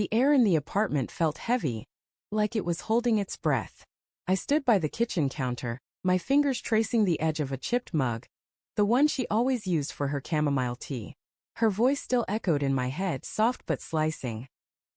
The air in the apartment felt heavy, like it was holding its breath. I stood by the kitchen counter, my fingers tracing the edge of a chipped mug, the one she always used for her chamomile tea. Her voice still echoed in my head, soft but slicing.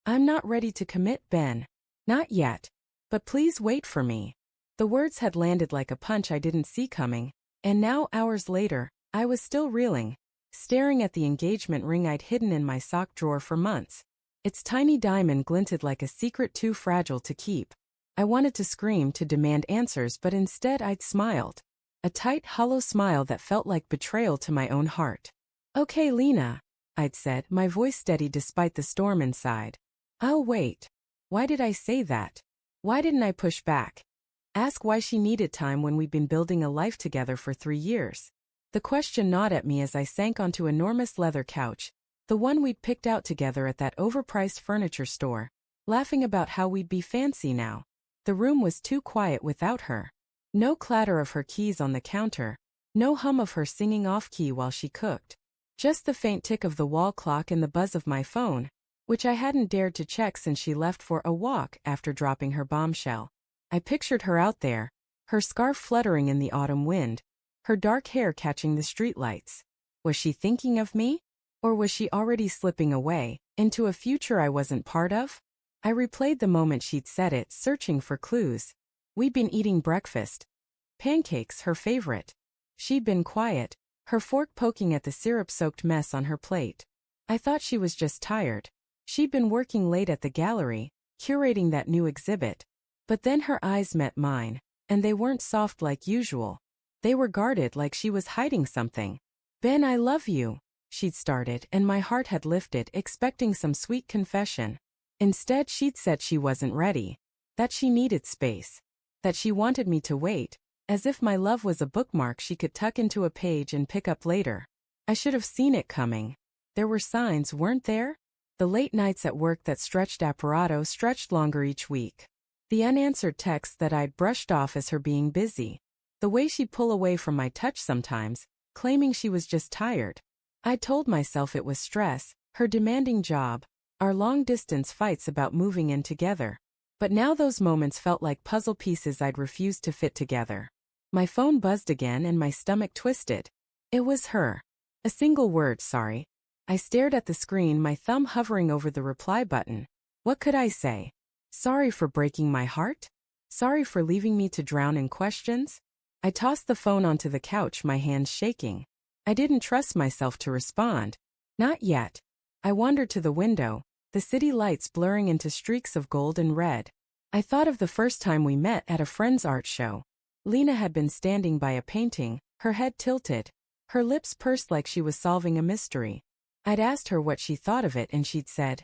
"I'm not ready to commit, Ben. Not yet. But please wait for me." The words had landed like a punch I didn't see coming, and now, hours later, I was still reeling, staring at the engagement ring I'd hidden in my sock drawer for months. Its tiny diamond glinted like a secret too fragile to keep. I wanted to scream, to demand answers, but instead I'd smiled. A tight, hollow smile that felt like betrayal to my own heart. "Okay, Lena," I'd said, my voice steady despite the storm inside. "I'll wait." Why did I say that? Why didn't I push back? Ask why she needed time when we'd been building a life together for 3 years. The question gnawed at me as I sank onto an enormous leather couch, the one we'd picked out together at that overpriced furniture store, laughing about how we'd be fancy now. The room was too quiet without her. No clatter of her keys on the counter, no hum of her singing off-key while she cooked. Just the faint tick of the wall clock and the buzz of my phone, which I hadn't dared to check since she left for a walk after dropping her bombshell. I pictured her out there, her scarf fluttering in the autumn wind, her dark hair catching the streetlights. Was she thinking of me? Or was she already slipping away, into a future I wasn't part of? I replayed the moment she'd said it, searching for clues. We'd been eating breakfast. Pancakes, her favorite. She'd been quiet, her fork poking at the syrup-soaked mess on her plate. I thought she was just tired. She'd been working late at the gallery, curating that new exhibit. But then her eyes met mine, and they weren't soft like usual. They were guarded, like she was hiding something. "Ben, I love you," she'd started, and my heart had lifted, expecting some sweet confession. Instead, she'd said she wasn't ready, that she needed space, that she wanted me to wait, as if my love was a bookmark she could tuck into a page and pick up later. I should have seen it coming. There were signs, weren't there? The late nights at work that stretched apparato stretched longer each week. The unanswered texts that I'd brushed off as her being busy. The way she'd pull away from my touch sometimes, claiming she was just tired. I told myself it was stress, her demanding job, our long-distance fights about moving in together. But now those moments felt like puzzle pieces I'd refused to fit together. My phone buzzed again and my stomach twisted. It was her. A single word, "Sorry." I stared at the screen, my thumb hovering over the reply button. What could I say? Sorry for breaking my heart? Sorry for leaving me to drown in questions? I tossed the phone onto the couch, my hands shaking. I didn't trust myself to respond. Not yet. I wandered to the window, the city lights blurring into streaks of gold and red. I thought of the first time we met at a friend's art show. Lena had been standing by a painting, her head tilted, her lips pursed like she was solving a mystery. I'd asked her what she thought of it and she'd said,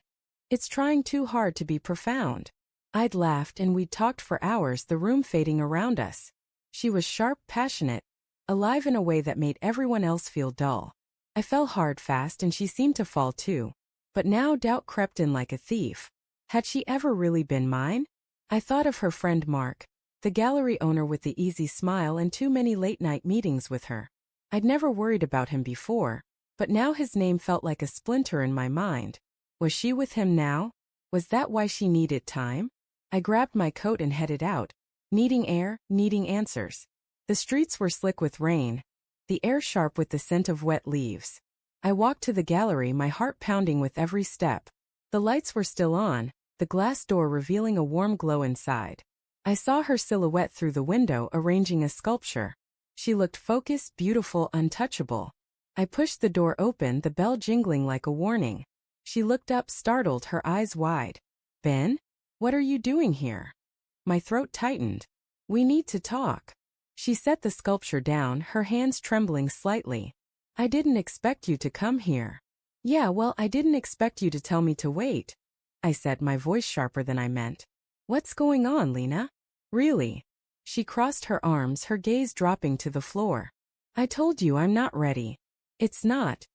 "It's trying too hard to be profound." I'd laughed and we'd talked for hours, the room fading around us. She was sharp, passionate, alive in a way that made everyone else feel dull. I fell hard fast and she seemed to fall too. But now doubt crept in like a thief. Had she ever really been mine? I thought of her friend Mark, the gallery owner with the easy smile and too many late-night meetings with her. I'd never worried about him before, but now his name felt like a splinter in my mind. Was she with him now? Was that why she needed time? I grabbed my coat and headed out, needing air, needing answers. The streets were slick with rain, the air sharp with the scent of wet leaves. I walked to the gallery, my heart pounding with every step. The lights were still on, the glass door revealing a warm glow inside. I saw her silhouette through the window arranging a sculpture. She looked focused, beautiful, untouchable. I pushed the door open, the bell jingling like a warning. She looked up, startled, her eyes wide. "Ben? What are you doing here?" My throat tightened. "We need to talk." She set the sculpture down, her hands trembling slightly. "I didn't expect you to come here." "Yeah, well, I didn't expect you to tell me to wait," I said, my voice sharper than I meant. "What's going on, Lena? Really?" She crossed her arms, her gaze dropping to the floor. "I told you I'm not ready." It's not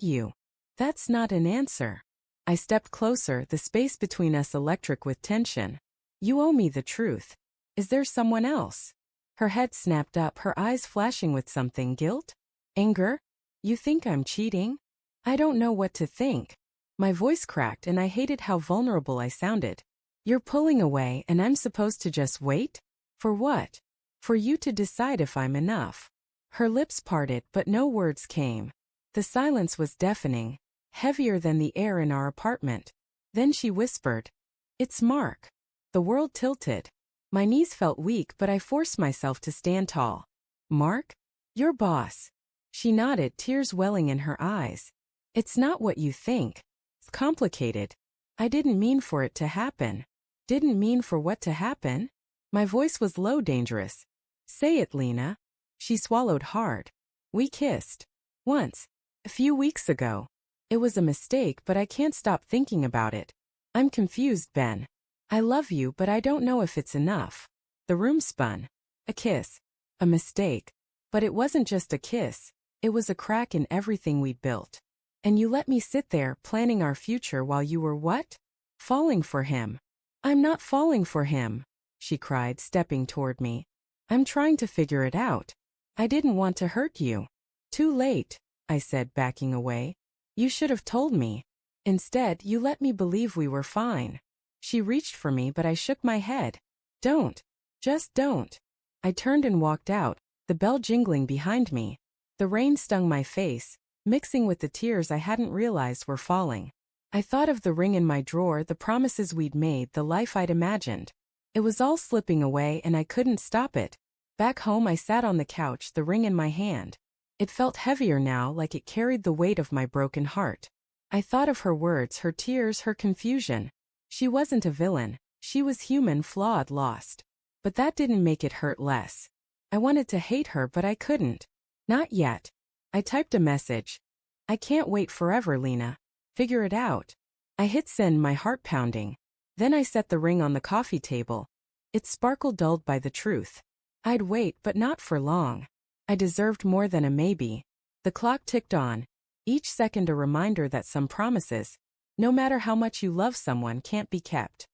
you. That's not an answer." I stepped closer, the space between us electric with tension. "You owe me the truth. Is there someone else?" Her head snapped up, her eyes flashing with something. Guilt? Anger? "You think I'm cheating?" "I don't know what to think." My voice cracked and I hated how vulnerable I sounded. You're pulling away and I'm supposed to just wait? For what? For you to decide if I'm enough. Her lips parted but no words came. The silence was deafening, heavier than the air in our apartment. Then she whispered, "It's Mark." The world tilted. My knees felt weak but I forced myself to stand tall. "Mark? Your boss." She nodded, tears welling in her eyes. "It's not what you think. It's complicated. I didn't mean for it to happen." "Didn't mean for what to happen?" My voice was low, dangerous. "Say it, Lena." She swallowed hard. "We kissed. Once. A few weeks ago. It was a mistake but I can't stop thinking about it. I'm confused, Ben. I love you but I don't know if it's enough." The room spun. A kiss. A mistake. But it wasn't just a kiss. It was a crack in everything we'd built. "And you let me sit there planning our future while you were what? Falling for him." "I'm not falling for him," she cried, stepping toward me. "I'm trying to figure it out. I didn't want to hurt you." "Too late," I said, backing away. "You should have told me. Instead, you let me believe we were fine." She reached for me but I shook my head. "Don't. Just don't." I turned and walked out, the bell jingling behind me. The rain stung my face, mixing with the tears I hadn't realized were falling. I thought of the ring in my drawer, the promises we'd made, the life I'd imagined. It was all slipping away and I couldn't stop it. Back home I sat on the couch, the ring in my hand. It felt heavier now, like it carried the weight of my broken heart. I thought of her words, her tears, her confusion. She wasn't a villain. She was human, flawed, lost. But that didn't make it hurt less. I wanted to hate her but I couldn't. Not yet. I typed a message. "I can't wait forever, Lena. Figure it out." I hit send, my heart pounding. Then I set the ring on the coffee table. Its sparkle dulled by the truth. I'd wait but not for long. I deserved more than a maybe. The clock ticked on, each second a reminder that some promises, no matter how much you love someone, can't be kept.